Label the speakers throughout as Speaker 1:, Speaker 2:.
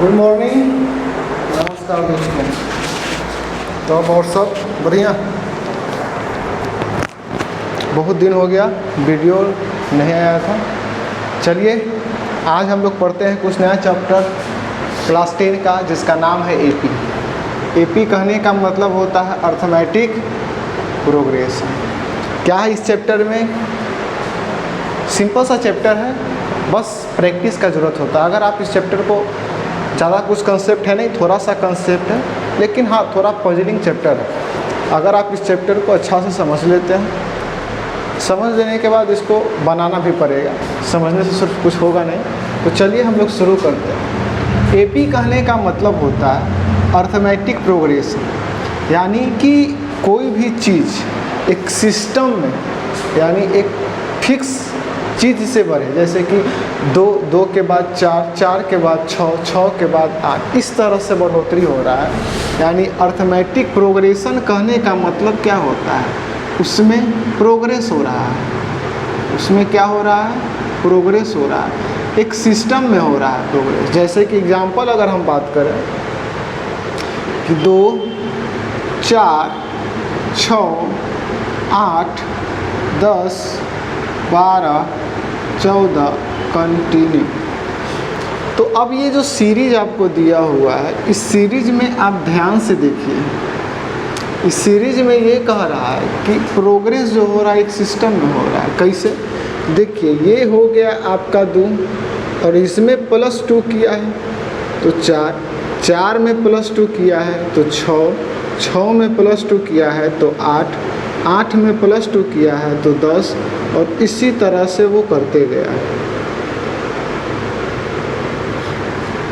Speaker 1: Good morning, नमस्कार दोस्तों। तो अब और सब बढ़िया। बहुत दिन हो गया वीडियो नहीं आया था। चलिए आज हम लोग पढ़ते हैं कुछ नया चैप्टर क्लास 10 का, जिसका नाम है एपी। एपी कहने का मतलब होता है अर्थमेटिक प्रोग्रेशन। क्या है इस चैप्टर में? सिंपल सा चैप्टर है, बस प्रैक्टिस का ज़रूरत होता है। अगर आप इस चैप्टर को ज़्यादा कुछ कंसेप्ट है नहीं, थोड़ा सा कंसेप्ट है, लेकिन हाँ थोड़ा पजलिंग चैप्टर है। अगर आप इस चैप्टर को अच्छा से समझ लेते हैं, समझ लेने के बाद इसको बनाना भी पड़ेगा, समझने से सिर्फ कुछ होगा नहीं। तो चलिए हम लोग शुरू करते हैं। एपी कहने का मतलब होता है अर्थमेटिक प्रोग्रेशन, यानी कि कोई भी चीज़ एक सिस्टम में, यानी एक फिक्स चीज़ से बढ़े। जैसे कि दो के बाद चार के बाद छः के बाद 8, इस तरह से बढ़ोतरी हो रहा है। यानी अर्थमेटिक प्रोग्रेशन कहने का मतलब क्या होता है? उसमें प्रोग्रेस हो रहा है। उसमें क्या हो रहा है? प्रोग्रेस हो रहा है, एक सिस्टम में हो रहा है प्रोग्रेस। जैसे कि एग्जांपल अगर हम बात करें कि 2, 4, 6, 8, 10, 12, 14 कंटिन्यू। तो अब ये जो सीरीज आपको दिया हुआ है, इस सीरीज में आप ध्यान से देखिए। इस सीरीज में ये कह रहा है कि प्रोग्रेस जो हो रहा है एक सिस्टम में हो रहा है। कैसे? देखिए, ये हो गया आपका 2 और इसमें +2 किया है तो 4 में +2 किया है तो 6 में +2 किया है तो 8 में +2 किया है तो 10, और इसी तरह से वो करते गया है।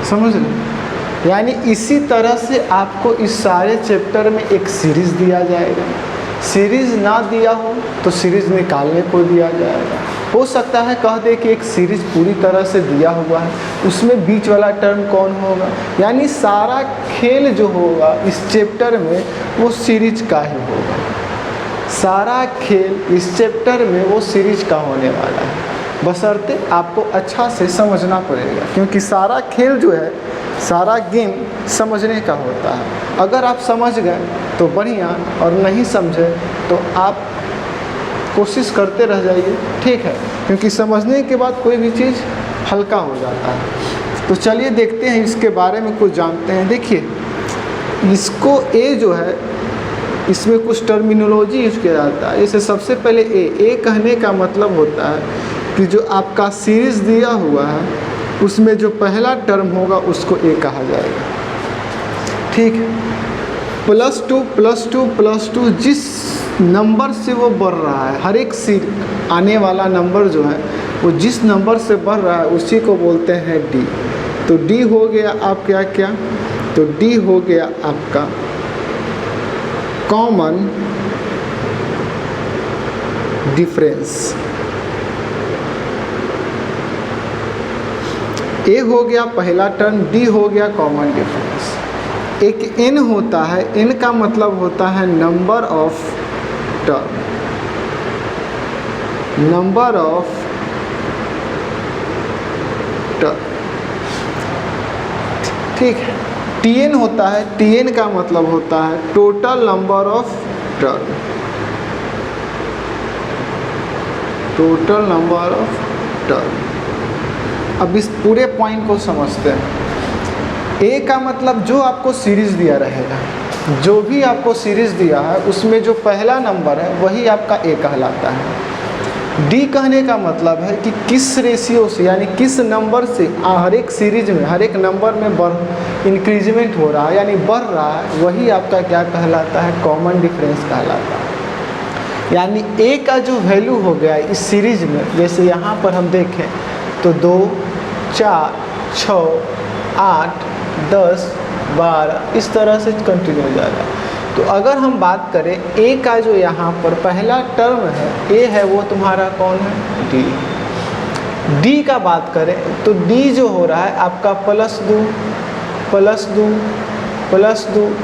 Speaker 1: समझ रहे? यानी इसी तरह से आपको इस सारे चैप्टर में एक सीरीज़ दिया जाएगा। सीरीज़ ना दिया हो तो सीरीज़ निकालने को दिया जाएगा। हो सकता है कह दे कि एक सीरीज़ पूरी तरह से दिया हुआ है, उसमें बीच वाला टर्म कौन होगा। यानी सारा खेल जो होगा इस चैप्टर में वो सीरीज का ही होगा। सारा खेल इस चैप्टर में वो सीरीज का होने वाला है, बशर्ते आपको अच्छा से समझना पड़ेगा, क्योंकि सारा खेल जो है, सारा गेम समझने का होता है। अगर आप समझ गए तो बढ़िया, और नहीं समझे तो आप कोशिश करते रह जाइए, ठीक है, क्योंकि समझने के बाद कोई भी चीज़ हल्का हो जाता है। तो चलिए देखते हैं, इसके बारे में कुछ जानते हैं। देखिए, इसको ए जो है, इसमें कुछ टर्मिनोलॉजी यूज किया जाता है। जैसे सबसे पहले ए कहने का मतलब होता है कि जो आपका सीरीज़ दिया हुआ है उसमें जो पहला टर्म होगा उसको ए कहा जाएगा, ठीक है। +2 जिस नंबर से वो बढ़ रहा है, हर एक आने वाला नंबर जो है वो जिस नंबर से बढ़ रहा है उसी को बोलते हैं डी। तो डी हो गया आप क्या, तो डी हो गया आपका कॉमन डिफरेंस। ए हो गया पहला टर्म, डी हो गया कॉमन डिफरेंस। एक एन होता है, एन का मतलब होता है number of term, number of term, ठीक है। टीएन होता है, टीएन का मतलब होता है total number of term, total number of term. अब इस पूरे पॉइंट को समझते हैं। ए का मतलब जो आपको सीरीज़ दिया रहेगा, जो भी आपको सीरीज़ दिया है उसमें जो पहला नंबर है वही आपका ए कहलाता है। डी कहने का मतलब है कि किस रेशियो से, यानी किस नंबर से हर एक सीरीज में, हर एक नंबर में इंक्रीजमेंट हो रहा है, यानी बढ़ रहा है, वही आपका क्या कहलाता है? कॉमन डिफरेंस कहलाता है। यानी ए का जो वैल्यू हो गया इस सीरीज में, जैसे यहाँ पर हम देखें तो 2, 4, 6, 8, 10, 12 इस तरह से कंटिन्यू हो जाएगा। तो अगर हम बात करें ए का जो यहाँ पर पहला टर्म है, ए है, वो तुम्हारा कौन है? डी। डी का बात करें तो डी जो हो रहा है आपका +2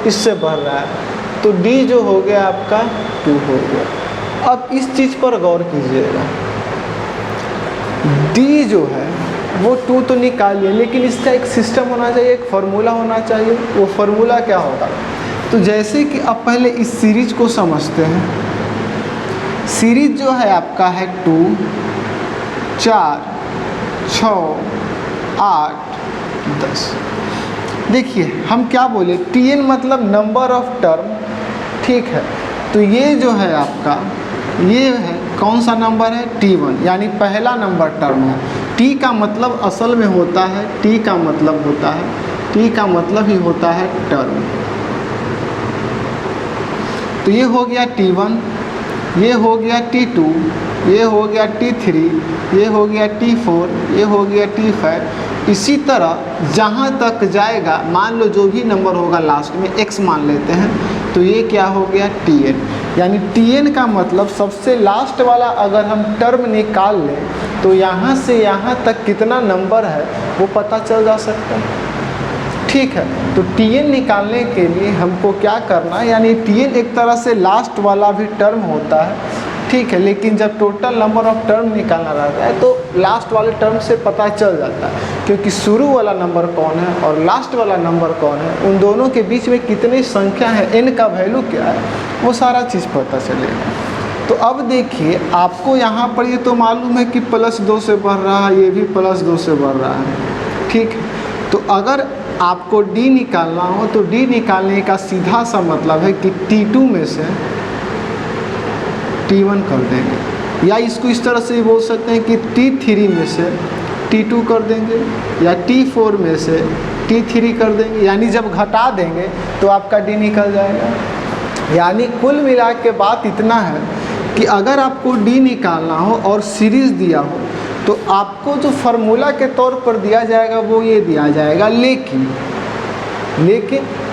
Speaker 1: इससे बढ़ रहा है, तो डी जो हो गया आपका 2 हो गया। अब इस चीज़ पर गौर कीजिएगा, डी जो है वो 2 तो निकाल लिया, लेकिन इसका एक सिस्टम होना चाहिए, एक फार्मूला होना चाहिए। वो फार्मूला क्या होगा? तो जैसे कि अब पहले इस सीरीज को समझते हैं। सीरीज जो है आपका है 2, 4, 6, 8, 10। देखिए हम क्या बोले, Tn मतलब नंबर ऑफ टर्म, ठीक है। तो ये जो है आपका, ये है कौन सा नंबर है? T1, यानी पहला नंबर टर्म है। T का मतलब असल में होता है, T का मतलब होता है, T का मतलब ही होता है टर्म। तो ये हो गया T1, ये हो गया T2, ये हो गया T3, ये हो गया T4, ये हो गया T5। इसी तरह जहाँ तक जाएगा, मान लो जो भी नंबर होगा लास्ट में x मान लेते हैं, तो ये क्या हो गया? Tn। यानी Tn का मतलब सबसे लास्ट वाला अगर हम टर्म निकाल लें तो यहाँ से यहाँ तक कितना नंबर है वो पता चल जा सकता है, ठीक है। तो Tn निकालने के लिए हमको क्या करना है, यानी Tn एक तरह से लास्ट वाला भी टर्म होता है, ठीक है। लेकिन जब टोटल नंबर ऑफ टर्म निकालना रहता है तो लास्ट वाले टर्म से पता चल जाता है, क्योंकि शुरू वाला नंबर कौन है और लास्ट वाला नंबर कौन है, उन दोनों के बीच में कितनी संख्या है, n का वैल्यू क्या है, वो सारा चीज़ पता चलेगा। तो अब देखिए आपको यहाँ पर ये तो मालूम है कि +2 से बढ़ रहा है, ये भी +2 से बढ़ रहा है, ठीक है। तो अगर आपको D निकालना हो तो D निकालने का सीधा सा मतलब है कि T2 में से T1 कर देंगे, या इसको इस तरह से बोल सकते हैं कि T3 में से T2 कर देंगे, या T4 में से T3 कर देंगे, यानी जब घटा देंगे तो आपका D निकल जाएगा। यानी कुल मिला के बात इतना है कि अगर आपको D निकालना हो और सीरीज़ दिया हो तो आपको जो फार्मूला के तौर पर दिया जाएगा वो ये दिया जाएगा। लेकिन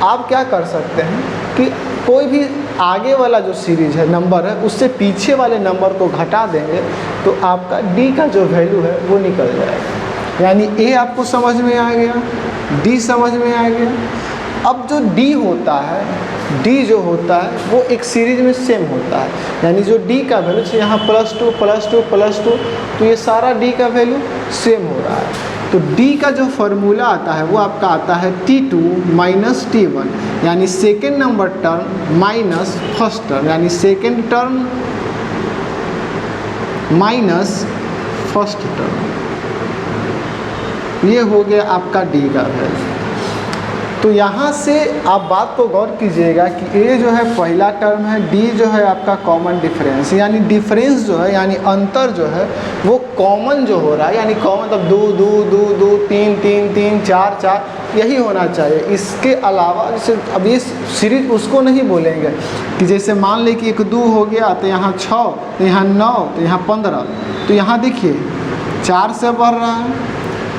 Speaker 1: आप क्या कर सकते हैं कि कोई भी आगे वाला जो सीरीज है नंबर है उससे पीछे वाले नंबर को घटा देंगे तो आपका D का जो वैल्यू है वो निकल जाएगा। यानी A आपको समझ में आ गया, D समझ में आ गया। अब जो D होता है, D जो होता है वो एक सीरीज में सेम होता है, यानी जो D का वैल्यू से यहाँ +2 +2 +2, तो ये सारा D का वैल्यू सेम हो रहा है। तो D का जो फार्मूला आता है वो आपका आता है T2 माइनस T1, यानी second number term minus first term, यानी second term minus first term. ये हो गया आपका D का वैल्यू। तो यहाँ से आप बात को गौर कीजिएगा कि A जो है पहला टर्म है, D जो है आपका कॉमन डिफरेंस, यानी डिफरेंस जो है यानी अंतर जो है वो कॉमन जो हो रहा है, यानी कॉमन मतलब 2 2 2 2 3 3 3 4 4 यही होना चाहिए। इसके अलावा जैसे अब ये सीरीज उसको नहीं बोलेंगे कि जैसे मान लें कि एक 2 हो गया तो यहाँ 6, तो यहाँ 9, तो यहाँ 15, तो यहाँ देखिए 4 से बढ़ रहा है,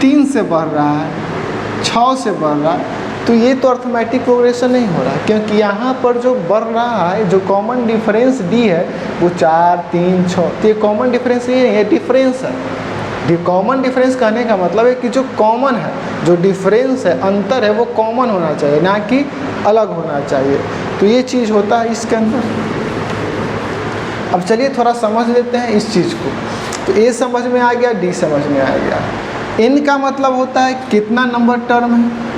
Speaker 1: 3 से बढ़ रहा है, 6 से बढ़ रहा है, तो ये तो अर्थमेटिक प्रोग्रेशन नहीं हो रहा है, क्योंकि यहाँ पर जो बढ़ रहा है जो कॉमन डिफरेंस D है वो 4 3 6, तो ये कॉमन डिफरेंस ये नहीं है, डिफरेंस है। कॉमन डिफरेंस कहने का मतलब है कि जो कॉमन है, जो डिफरेंस है, अंतर है, वो कॉमन होना चाहिए, ना कि अलग होना चाहिए। तो ये चीज़ होता है इसके अंदर। अब चलिए थोड़ा समझ लेते हैं इस चीज़ को। तो A समझ में आ गया, D समझ में आ गया। N का मतलब होता है कितना नंबर टर्म है,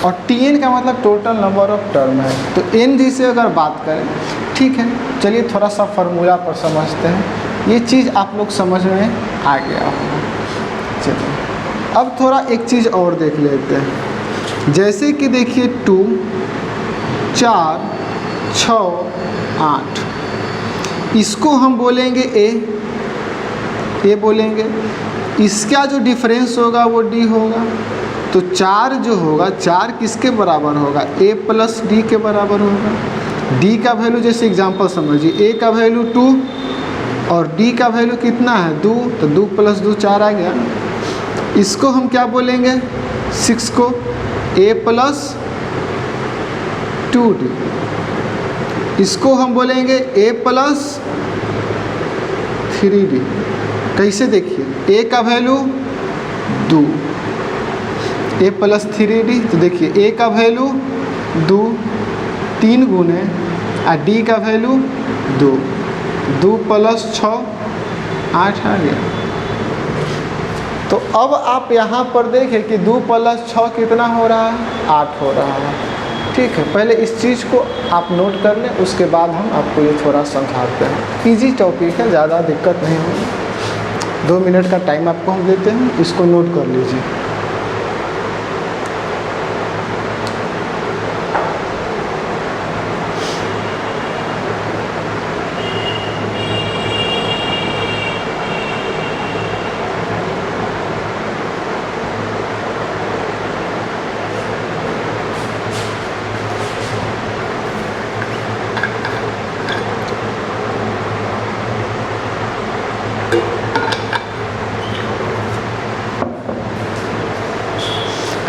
Speaker 1: और Tn का मतलब टोटल नंबर ऑफ टर्म है। तो N से अगर बात करें, ठीक है, चलिए थोड़ा सा फार्मूला पर समझते हैं। ये चीज़ आप लोग समझ में आ गया होगा। चलिए अब थोड़ा एक चीज़ और देख लेते हैं। जैसे कि देखिए 2 4 6 8, इसको हम बोलेंगे A बोलेंगे, इसका जो डिफरेंस होगा वो D होगा। तो 4 जो होगा, 4 किसके बराबर होगा? A प्लस D के बराबर होगा। D का वैल्यू जैसे एग्जांपल समझिए, A का वैल्यू 2 और D का वैल्यू कितना है? 2, तो 2 + 2 4 आ गया। इसको हम क्या बोलेंगे? 6 को A प्लस 2D, इसको हम बोलेंगे A प्लस 3D। कैसे देखिए, A का वैल्यू 2, A प्लस 3D, तो देखिए A का वैल्यू 2 3 गुने और D का वैल्यू 2, 2 + 6 8 आ गया। तो अब आप यहाँ पर देखें कि 2 + 6 कितना हो रहा है, 8 हो रहा है। ठीक है, पहले इस चीज़ को आप नोट कर लें, उसके बाद हम आपको ये थोड़ा समझाते हैं। इजी टॉपिक है, ज़्यादा दिक्कत नहीं होगी। 2 मिनट का टाइम आपको हम देते हैं, इसको नोट कर लीजिए।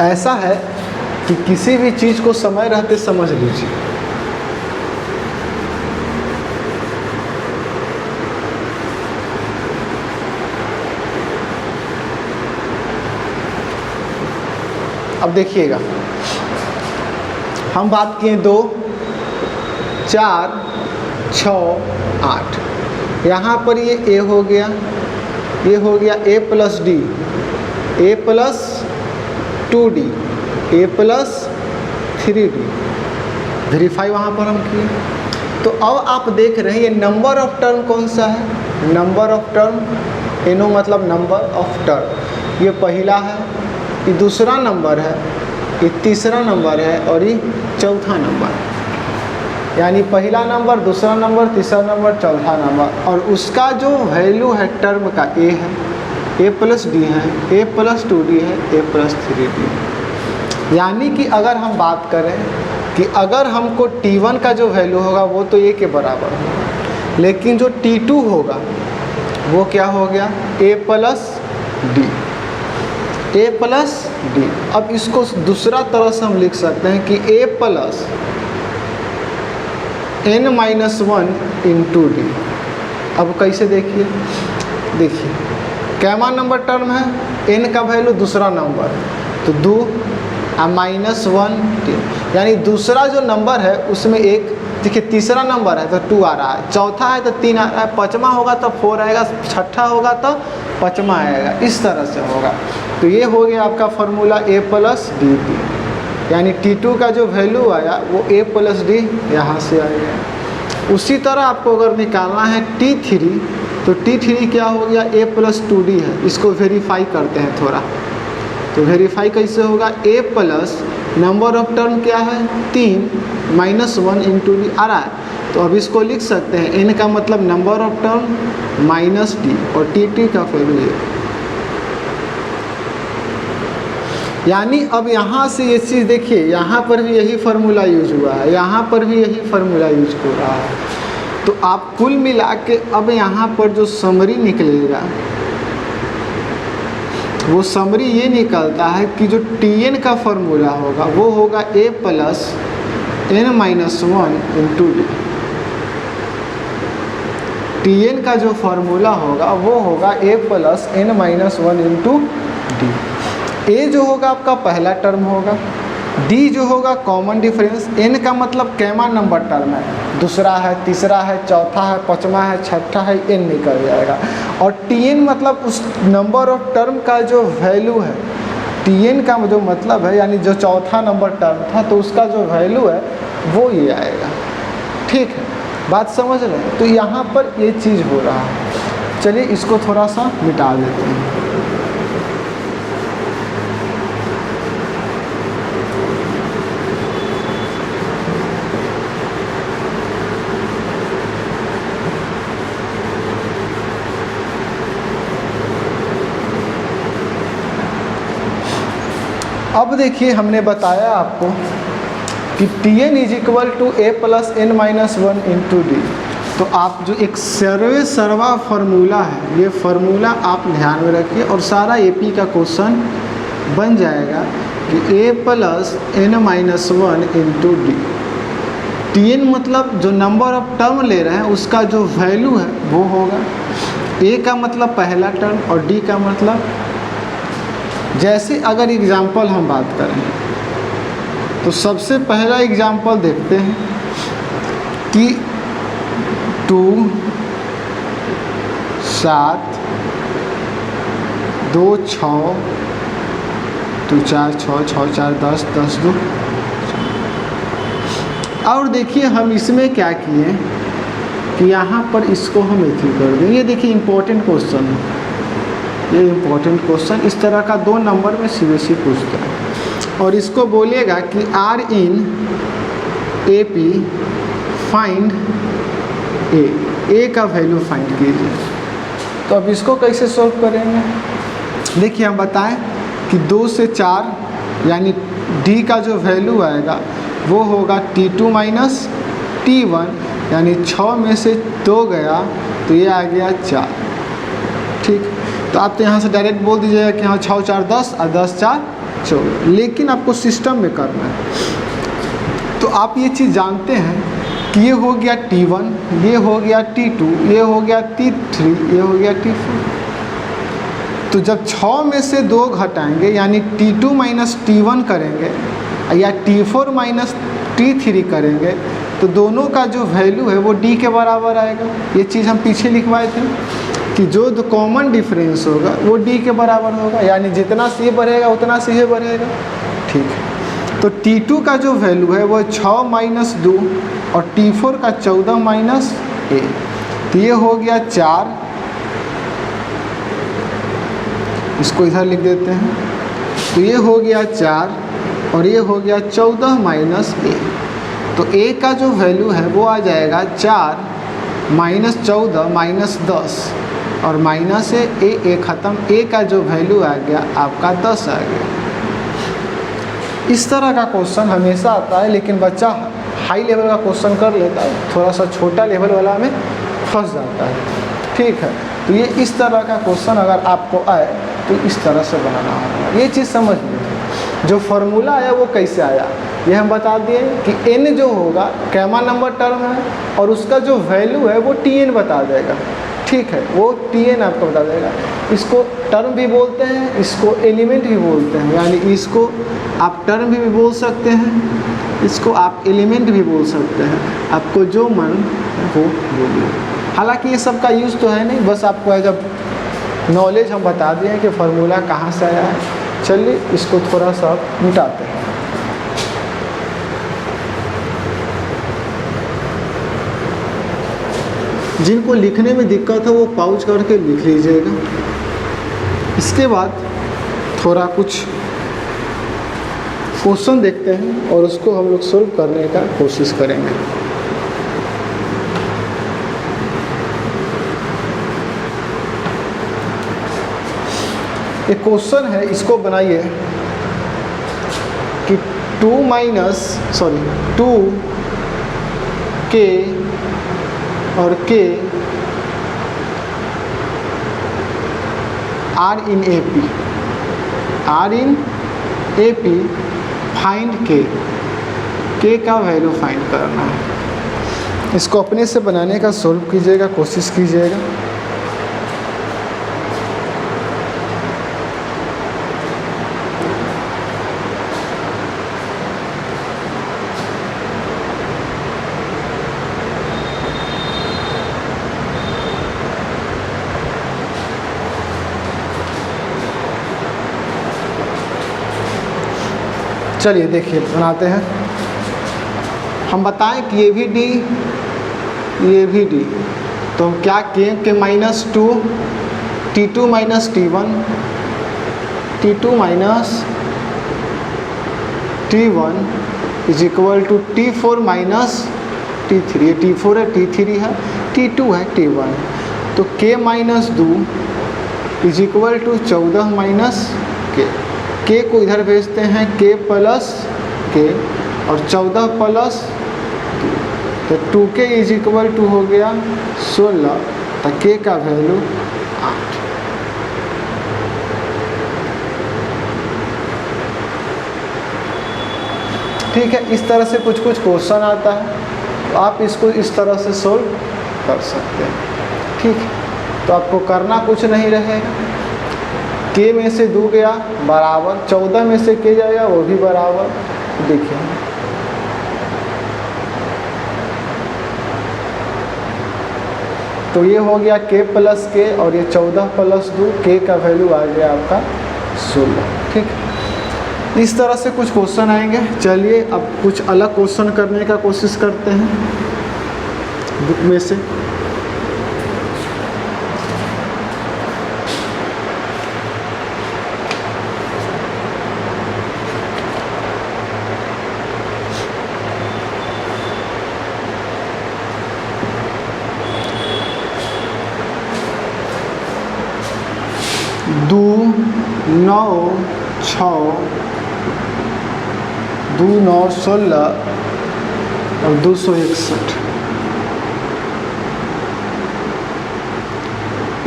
Speaker 1: ऐसा है कि किसी भी चीज़ को समय रहते समझ लीजिए। अब देखिएगा, हम बात किए 2, 4, 6, 8। यहाँ पर ये a हो गया, ये हो गया a + d, a + 2d, a + 3d। Verify वहाँ पर हम किए। तो अब आप देख रहे हैं ये नंबर ऑफ टर्म कौन सा है, नंबर ऑफ टर्म, NO मतलब नंबर ऑफ टर्म। ये पहला है, ये दूसरा नंबर है, ये तीसरा नंबर है और ये चौथा नंबर है। यानी पहला नंबर, दूसरा नंबर, तीसरा नंबर, चौथा नंबर, और उसका जो वैल्यू है टर्म का a है, a + d है, a + 2d है, a + 3d। यानी कि अगर हम बात करें कि अगर हमको t1 का जो वैल्यू होगा वो तो a के बराबर होगा, लेकिन जो t2 होगा वो क्या हो गया, a + d, a + d। अब इसको दूसरा तरह से हम लिख सकते हैं कि a + n - 1 × d। अब कैसे देखिए, कैमा नंबर टर्म है, n का वैल्यू दूसरा नंबर तो 2 -1 3, यानी दूसरा जो नंबर है उसमें एक, देखिए तीसरा नंबर है तो 2 आ रहा है, चौथा है तो 3 आ रहा है, पाँचवा होगा तो 4 आएगा, छठा होगा तो पाँचवा आएगा, इस तरह से होगा। तो ये हो गया आपका फार्मूला a + d, यानी t2 का जो वैल्यू आया वो a + d यहाँ से आएगा। उसी तरह आपको अगर निकालना है t3, तो t3 क्या हो गया, a + 2d है। इसको वेरीफाई करते हैं थोड़ा, तो वेरीफाई कैसे होगा, a + नंबर ऑफ टर्म क्या है 3 - 1 × d आ रहा है। तो अब इसको लिख सकते हैं, n का मतलब नंबर ऑफ टर्म -d और t का वैल्यू है। यानी अब यहाँ से ये चीज़ देखिए, यहाँ पर भी यही फार्मूला यूज हुआ है, यहाँ पर भी यही फार्मूला यूज हो रहा है। तो आप कुल मिला के अब यहाँ पर जो समरी निकलेगा वो समरी ये निकलता है कि जो tn का फार्मूला होगा वो होगा a + n - 1 × d। tn का जो फार्मूला होगा वो होगा a + n - 1 × d। a जो होगा आपका पहला टर्म होगा, d जो होगा कॉमन डिफरेंस, n का मतलब कैमा नंबर टर्म है, दूसरा है, तीसरा है, चौथा है, पाँचवा है, छठा है, n निकल जाएगा। और tn मतलब उस नंबर ऑफ टर्म का जो वैल्यू है, tn का जो मतलब है यानी जो चौथा नंबर टर्म था तो उसका जो वैल्यू है वो ये आएगा। ठीक है, बात समझ लें। तो यहाँ पर ये चीज़ हो रहा है। चलिए इसको थोड़ा सा मिटा देते हैं। अब देखिए, हमने बताया आपको कि tn = a + n - 1 × d। तो आप जो एक सर्वा फार्मूला है, ये फार्मूला आप ध्यान में रखिए और सारा AP का क्वेश्चन बन जाएगा कि a + n - 1 × d। tn मतलब जो नंबर ऑफ टर्म ले रहे हैं उसका जो वैल्यू है वो होगा, a का मतलब पहला टर्म और d का मतलब, जैसे अगर एग्जाम्पल हम बात करें तो सबसे पहला एग्जाम्पल देखते हैं कि 2 7 2 6 2 4 6 6 4 10 10 2। और देखिए हम इसमें क्या किए कि यहाँ पर इसको हम ऐसे कर दें। ये देखिए इम्पोर्टेंट क्वेश्चन है, ये इम्पोर्टेंट क्वेश्चन इस तरह का 2 नंबर में सीबीएसई पूछता है। और इसको बोलेगा कि are in A P find a का वैल्यू फाइंड कीजिए। तो अब इसको कैसे सॉल्व करेंगे? देखिए हम बताएं कि 2 से 4 यानी डी का जो वैल्यू आएगा वो होगा T2 माइनस T1, यानी 6 में से 2 गया तो ये आ गया 4। ठीक, तो आप तो यहाँ से डायरेक्ट बोल दीजिएगा कि हाँ 6 4 10 और 10 4 14, लेकिन आपको सिस्टम में करना है। तो आप ये चीज़ जानते हैं कि ये हो गया T1, ये हो गया T2, ये हो गया T3, ये हो गया T4। तो जब 6 में से 2 घटाएंगे यानी T2 माइनस T1 करेंगे या T4 माइनस T3 करेंगे तो दोनों का जो वैल्यू है वो D के बराबर आएगा। ये चीज़ हम पीछे लिखवाए थे कि जो कॉमन डिफरेंस होगा वो D के बराबर होगा, यानी जितना C बढ़ेगा उतना C बढ़ेगा। ठीक है, तो T2 का जो वैल्यू है वो 6 माइनस 2 और T4 का 14 माइनस 1, तो ये हो गया 4। इसको इधर लिख देते हैं, तो ये हो गया 4 और ये हो गया 14 माइनस 1। तो A का जो वैल्यू है वो आ जाएगा 4 माइनस 14 माइनस 10 और माइनस से ए ख़त्म। A का जो वैल्यू आ गया आपका 10 आ गया। इस तरह का क्वेश्चन हमेशा आता है, लेकिन बच्चा हाई लेवल का क्वेश्चन कर लेता है, थोड़ा सा छोटा लेवल वाला में फंस जाता है। ठीक है, तो ये इस तरह का क्वेश्चन अगर आपको आए तो इस तरह से बनाना होगा। ये चीज़ समझ लीजिए, जो फार्मूला आया वो कैसे आया ये हम बता दिए कि n जो होगा कैमा नंबर टर्म है और उसका जो वैल्यू है वो Tn बता देगा। ठीक है, वो Tn आपको बता देगा। इसको टर्म भी बोलते हैं, इसको एलिमेंट भी बोलते हैं, यानी इसको आप टर्म भी बोल सकते हैं, इसको आप एलिमेंट भी बोल सकते हैं, आपको जो मन वो बोलिए। हालांकि ये सब का यूज़ तो है नहीं, बस आपको एज अ नॉलेज हम बता दिए कि फार्मूला कहाँ से आया है। चलिए इसको थोड़ा सा मिटाते हैं। जिनको लिखने में दिक्कत है वो पाउच करके लिख लीजिएगा। इसके बाद थोड़ा कुछ क्वेश्चन देखते हैं और उसको हम लोग सॉल्व करने का कोशिश करेंगे। एक क्वेश्चन है, इसको बनाइए कि 2k और k are in A P find k का वैल्यू फाइंड करना है। इसको अपने से बनाने का सॉल्व कीजिएगा, कोशिश कीजिएगा। चलिए देखिए बनाते हैं। हम बताएं कि ये भी D ये भी D, तो हम क्या किए कि -2 T2 minus T1 T2 minus T1 is equal to T4 minus T3। ये T4 है, T3 है, T2 है, T1। तो k minus 2 is equal to 14 माइनस k को इधर भेजते हैं k प्लस k और 14 प्लस 2, तो 2k इज इक्वल टू हो गया 16, तो k का वैल्यू 8। ठीक है, इस तरह से कुछ क्वेश्चन आता है, तो आप इसको इस तरह से सोल्व कर सकते हैं। ठीक है, तो आपको करना कुछ नहीं रहेगा। k में से 2 गया बराबर 14 में से k जाएगा वो भी बराबर। देखिए तो ये हो गया k प्लस के, और ये 14 प्लस 2, k का वैल्यू आ गया आपका 16। ठीक, इस तरह से कुछ क्वेश्चन आएंगे। चलिए अब कुछ अलग क्वेश्चन करने का कोशिश करते हैं बुक में से। दो 9 6 2 9 16 और 261।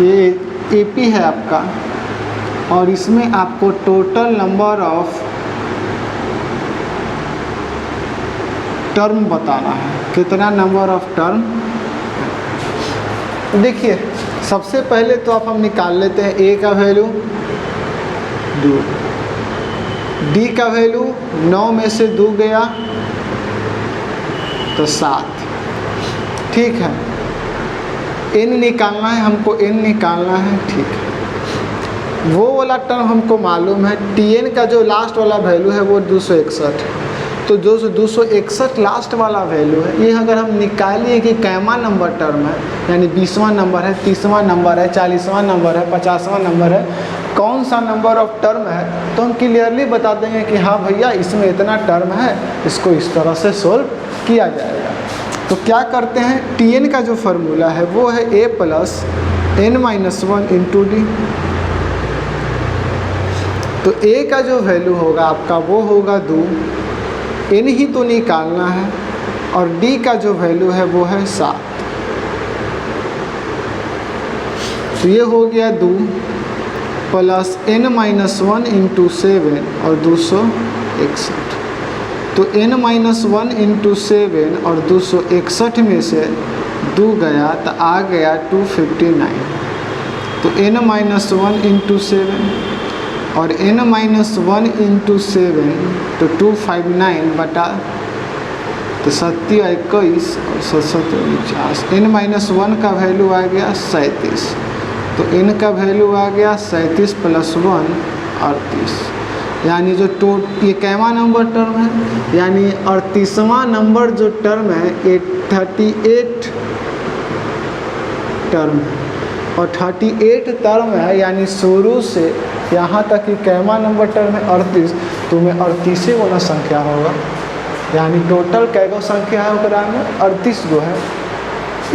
Speaker 1: ये एपी है आपका, और इसमें आपको टोटल नंबर ऑफ टर्म बताना है, कितना नंबर ऑफ टर्म। देखिए सबसे पहले तो आप हम निकाल लेते हैं a का वैल्यू 2, d का वैल्यू 9 में से 2 गया तो 7। ठीक है, n निकालना है हमको, n निकालना है। ठीक है, वो वाला टर्म हमको मालूम है, tn का जो लास्ट वाला वैल्यू है वो 261 है। तो जो 261 लास्ट वाला वैल्यू है, ये अगर हम निकालिए कि कैमा नंबर टर्म है, यानी 20वां नंबर है, 30वां नंबर है, 40वां नंबर है, 50वां नंबर है, कौन सा नंबर ऑफ टर्म है, तो हम क्लियरली बता देंगे कि हाँ भैया इसमें इतना टर्म है, इसको इस तरह से सोल्व किया जाएगा। तो क्या करते हैं, tn का जो फार्मूला है वो है a plus n-1 into D. तो a का जो वैल्यू होगा आपका वो होगा 2, n ही तो निकालना है, और d का जो वैल्यू है वो है 7। तो ये हो गया 2 प्लस n-1 इंटू 7 और 261। तो n-1 इंटू 7 और 261 में से 2 गया तो आ गया 259। तो n-1 इंटू 7 और n-1 इंटू 7 तो 259 बटा, तो 7 21 और 7 49। n-1 का वैल्यू आ गया 37। तो n का वैल्यू आ गया 37 प्लस 1 38। यानी जो ये कैमा नंबर टर्म है, यानी 38वां नंबर जो टर्म है ये 38 टर्म है, और 38 टर्म है, यानी शुरू से यहाँ तक कि कैमा नंबर टर्म है 38, तो में 38 गुना संख्या होगा, यानी टोटल कैगो संख्या है ओकरा में 38 गो है।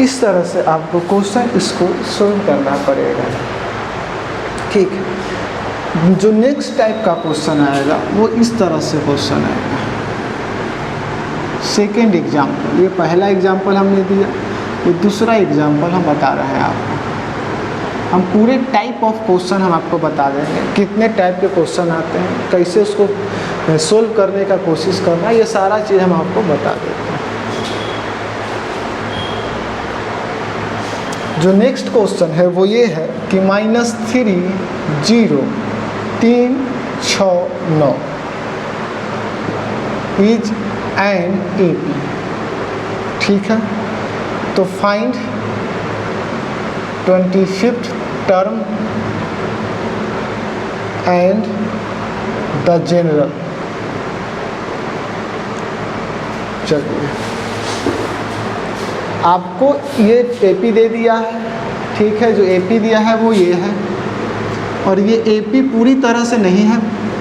Speaker 1: इस तरह से आपको क्वेश्चन इसको सोल्व करना पड़ेगा। ठीक है, जो नेक्स्ट टाइप का क्वेश्चन आएगा वो इस तरह से क्वेश्चन आएगा। सेकेंड एग्जाम्पल, ये पहला एग्जाम्पल हमने दिया, ये दूसरा एग्जाम्पल हम बता रहे हैं आपको। हम पूरे टाइप ऑफ क्वेश्चन हम आपको बता देंगे, कितने टाइप के क्वेश्चन आते हैं, कैसे उसको सोल्व करने का कोशिश करना, ये सारा चीज़ हम आपको बता देते हैं। जो नेक्स्ट क्वेश्चन है वो ये है कि -3 0 3 6 9 इज एन एपी। ठीक है, तो find 25th term and the general. चलिए, आपको ये एपी दे दिया है। ठीक है, जो एपी दिया है वो ये है, और ये एपी पूरी तरह से नहीं है,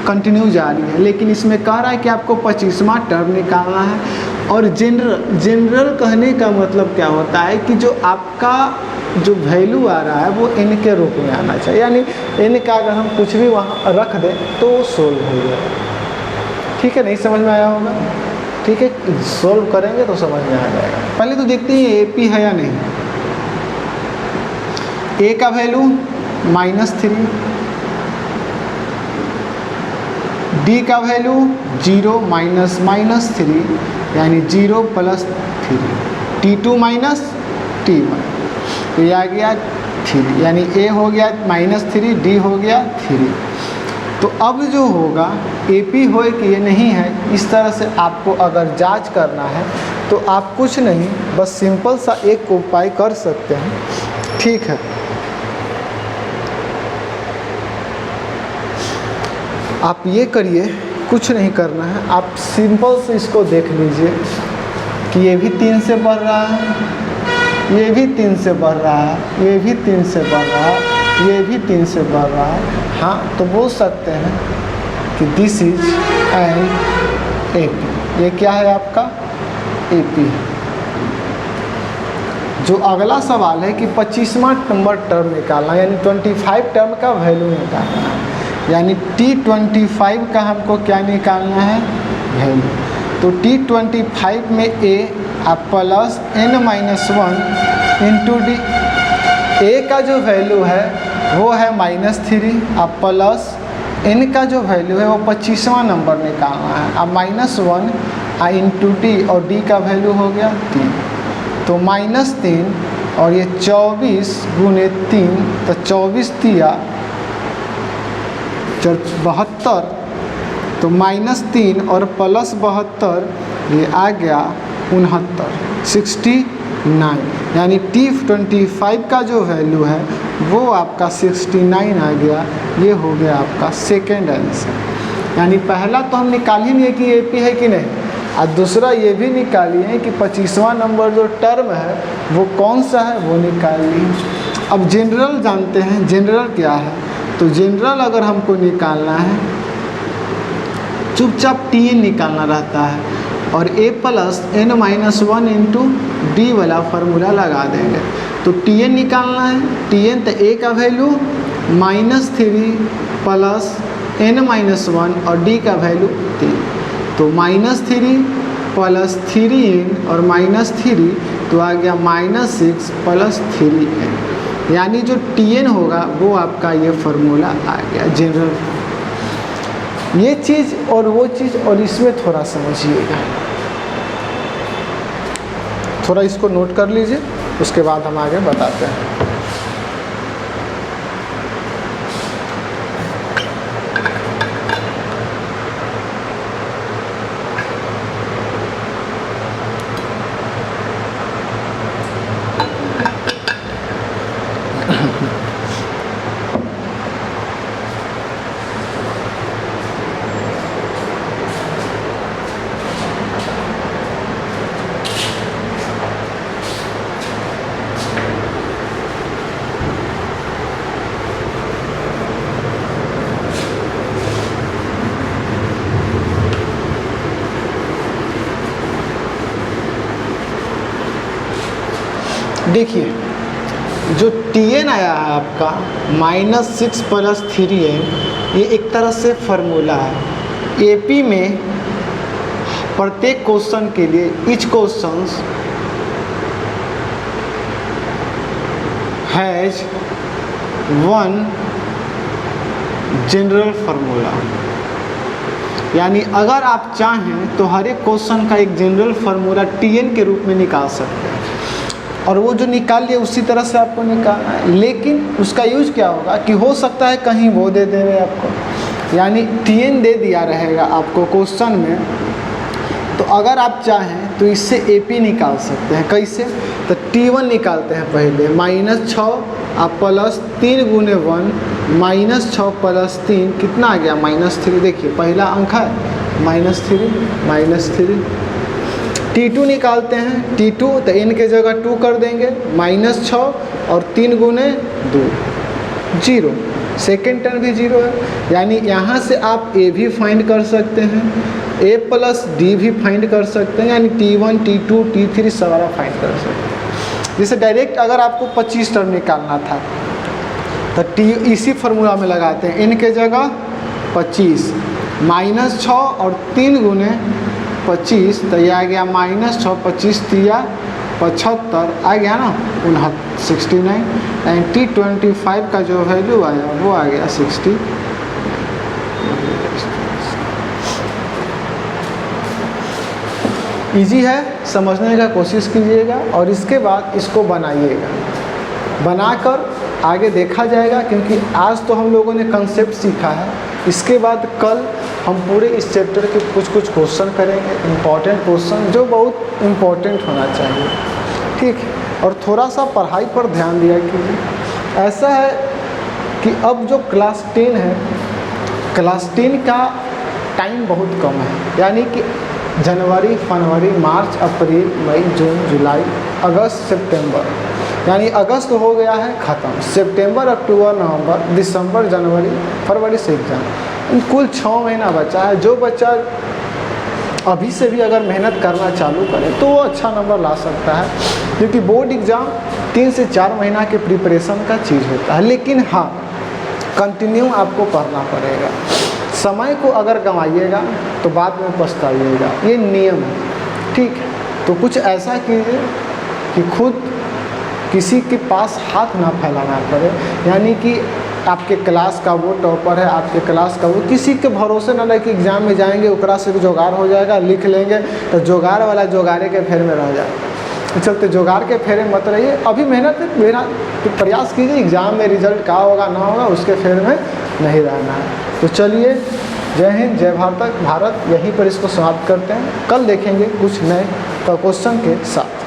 Speaker 1: कंटिन्यू जारी है, लेकिन इसमें कह रहा है कि आपको 25वां टर्म निकालना है। और जनरल कहने का मतलब क्या होता है कि जो आपका जो वैल्यू आ रहा है वो n के रूप में आना चाहिए, यानी n का अगर हम कुछ भी वहाँ रख दें तो सोल्व हो जाएगा। ठीक है, नहीं समझ में आया होगा? ठीक है, सोल्व करेंगे तो समझ में आ जाएगा। पहले तो देखते हैं ये AP है या नहीं। A का वैल्यू -3, D का वैल्यू 0 -3 यानी 0 + 3, T2 - T1, तो ये आ गया 3, यानी A हो गया -3, D हो गया 3। तो अब जो होगा AP हो कि ये नहीं है, इस तरह से आपको अगर जांच करना है तो आप कुछ नहीं, बस सिंपल सा एक उपाय कर सकते हैं ठीक है, आप ये करिए, कुछ नहीं करना है, आप सिंपल से इसको देख लीजिए कि ये भी 3 से बढ़ रहा है, ये भी 3 से बढ़ रहा है, ये भी 3 से बढ़ रहा है, ये भी 3 से बढ़ रहा है। हाँ, तो बोल सकते हैं कि दिस इज एन AP। ये क्या है आपका AP। जो अगला सवाल है कि 25वां नंबर टर्म निकालना, यानी 25 टर्म का वैल्यू निकालना है, यानी T25 का हमको क्या निकालना है, वैल्यू। तो T25 में A आप plus n-1 into D। A का जो वैल्यू है वो है -3, अब प्लस n का जो वैल्यू है वो 25वां नंबर निकालना है, अब -1 इंटू D, और D का वैल्यू हो गया 3, तो -3 और ये 24 गुने 3, तो 24 तिया 72, तो -3 और प्लस 72, ये आ गया 69, 69, यानी T25 का जो वैल्यू है वो आपका 69 आ गया। ये हो गया आपका सेकेंड आंसर। यानी पहला तो हम निकाल ही नहीं कि AP है कि नहीं, और दूसरा ये भी निकालिए कि 25वां नंबर जो टर्म है वो कौन सा है, वो निकालिए। अब जनरल जानते हैं, जनरल क्या है, तो जनरल अगर हमको निकालना है, चुपचाप TN निकालना रहता है और A plus n-1 into D वाला फार्मूला लगा देंगे। तो TN निकालना है, TN तो A का वैल्यू -3 प्लस n-1 और D का वैल्यू 3, तो -3 प्लस 3n और -3, तो आ गया -6 प्लस 3n, यानी जो TN होगा वो आपका ये फार्मूला आ गया जनरल। ये चीज़ और वो चीज़, और इसमें थोड़ा समझिएगा, थोड़ा इसको नोट कर लीजिए, उसके बाद हम आगे बताते हैं। देखिए, जो TN आया है आपका -6 प्लस 3n, ये एक तरह से फार्मूला है। AP में प्रत्येक क्वेश्चन के लिए each question has one general formula, यानी अगर आप चाहें तो हर एक क्वेश्चन का एक जनरल फार्मूला TN के रूप में निकाल सकते हैं, और वो जो निकाल लिए उसी तरह से आपको निकालना है। लेकिन उसका यूज क्या होगा कि हो सकता है कहीं वो दे देंगे आपको, यानी TN दे दिया रहेगा आपको क्वेश्चन में, तो अगर आप चाहें तो इससे AP निकाल सकते हैं। कैसे, तो T1 निकालते हैं पहले, -6 आप प्लस 3 गुने 1, -6 प्लस 3 कितना आ गया, -3। देखिए पहला अंक है -3, T2 निकालते हैं, T2 तो n के जगह 2 कर देंगे, -6 और 3 गुने 2, 0, सेकेंड टर्म भी 0 है, यानी यहाँ से आप A भी फाइंड कर सकते हैं, A प्लस D भी फाइंड कर सकते हैं, यानी T1, T2, T3 सारा फाइंड कर सकते हैं। जैसे डायरेक्ट अगर आपको 25 टर्म निकालना था तो T इसी फार्मूला में लगाते हैं, n के जगह 25, -6 और 3 गुने 25, तो ये आ गया -6, 25 तिया 75, आ गया ना 69, एंड T25 का जो वैल्यू आया वो आ गया 60। इजी है, समझने का कोशिश कीजिएगा और इसके बाद इसको बनाइएगा, बनाकर आगे देखा जाएगा, क्योंकि आज तो हम लोगों ने कंसेप्ट सीखा है। इसके बाद कल हम पूरे इस चैप्टर के कुछ क्वेश्चन करेंगे, इम्पॉर्टेंट क्वेश्चन जो बहुत इम्पॉर्टेंट होना चाहिए। ठीक है। और थोड़ा सा पढ़ाई पर ध्यान दिया कीजिए। ऐसा है कि अब जो क्लास 10 है, क्लास 10 का टाइम बहुत कम है, यानी कि जनवरी, फरवरी, मार्च, अप्रैल, मई, जून, जुलाई, अगस्त, सितंबर, यानी अगस्त हो गया है ख़त्म। सितंबर, अक्टूबर, नवंबर, दिसंबर, जनवरी, फरवरी से एग्ज़ाम, कुल 6 महीना बचा है। जो बच्चा अभी से भी अगर मेहनत करना चालू करे तो वो अच्छा नंबर ला सकता है, क्योंकि बोर्ड एग्ज़ाम 3 से 4 महीना के प्रिपरेशन का चीज़ होता है। लेकिन हाँ, कंटिन्यू आपको पढ़ना पड़ेगा। समय को अगर गंवाइएगा तो बाद में पछताइएगा, ये नियम है, ठीक है। तो कुछ ऐसा कीजिए कि खुद किसी के पास हाथ ना फैलाना पड़े, यानी कि आपके क्लास का वो टॉपर है, आपके क्लास का वो, किसी के भरोसे ना रहे कि एग्ज़ाम में जाएंगे ओकरा से जुगाड़ हो जाएगा, लिख लेंगे, तो जुगाड़ वाला जुगाड़े के फेर में रह जाए। चलते जुगाड़ के फेरे मत रहिए, अभी मेहनत प्रयास कीजिए, एग्ज़ाम में रिजल्ट क्या होगा ना होगा उसके फेर में नहीं रहना है। तो चलिए, जय हिंद, जय भारत, यहीं पर इसको समाप्त करते हैं। कल देखेंगे कुछ नए क्वेश्चन के साथ।